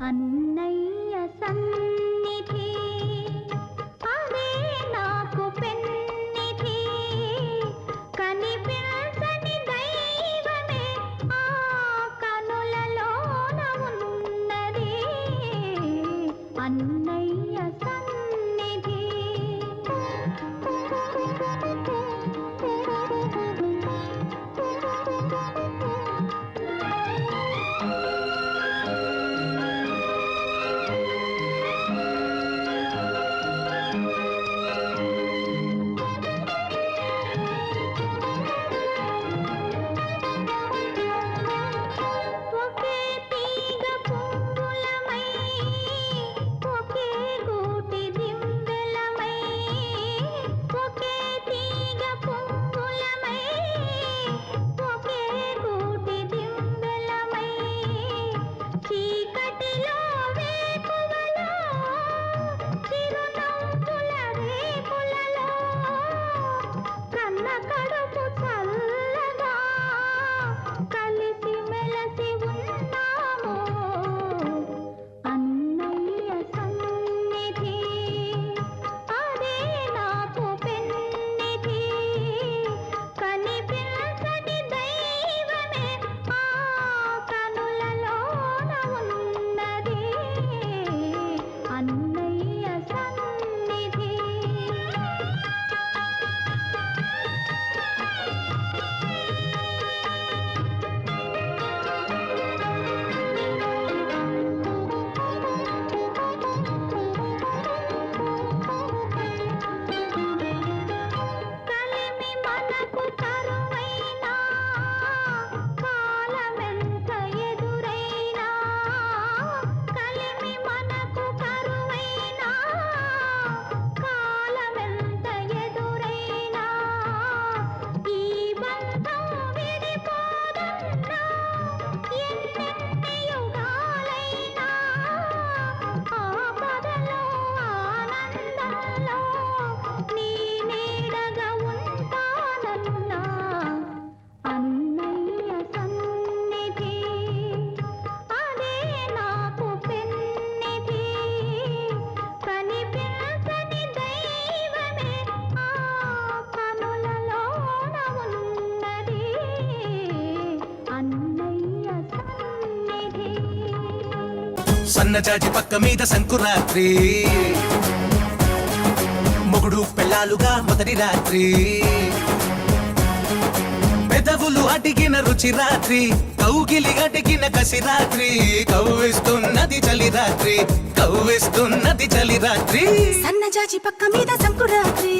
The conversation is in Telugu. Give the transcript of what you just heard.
అన్నయ్య సన్నిధి అదే నాకు పెన్నిధి కనిపించని దైవమే ఆ కనులలోన ఉన్నది అన్నయ్య సన్నిధి ఒకే తీగ పువ్వులమై ఒకే గూటి దింబెలమై ఒకే తీగ పువ్వులమై ఒకే గూటి దింబెలమై చీకటిలో వేకువలో చిరునవ్వుల రేకులలో కన్న కడుపు చల్లగా కలిసి మెలసి ఉన్నాము అన్నయ్య సన్నిధి అదే నాకు పెన్నిధి కనిపించని దైవమే ఆ కనులలోన ఉన్నది అన్నయ్య సన్నిధి కలిమి మనకు కరువైనా కాలమెంత ఎదురైనా కలిమి మనకు కరువైనా కాలమెంత ఎదురైనా ఈ బంధం విడిపోదన్నా ఎన్నెన్ని యుగాలైనా ఆపదలో ఆనందంలో నీ నీడగా ఉంటానన్నా అన్నయ్య సన్నిధి అదే నాకు పెన్నిధి కనిపించని దైవమే ఆ కనులలోన ఉన్నది అన్నయ్య సన్నిధి సన్నజాజి పక్క మీద సంకురాత్రి మొగుడు పెళ్ళాలుగా మొదటి రాత్రి పెదవులు అడిగిన రుచి రాత్రి కౌగిలి అడిగిన కసి రాత్రి కవ్విస్తున్నది చలి రాత్రి కవ్విస్తున్నది చలి రాత్రి సన్నజాజి పక్క మీద సంకురాత్రి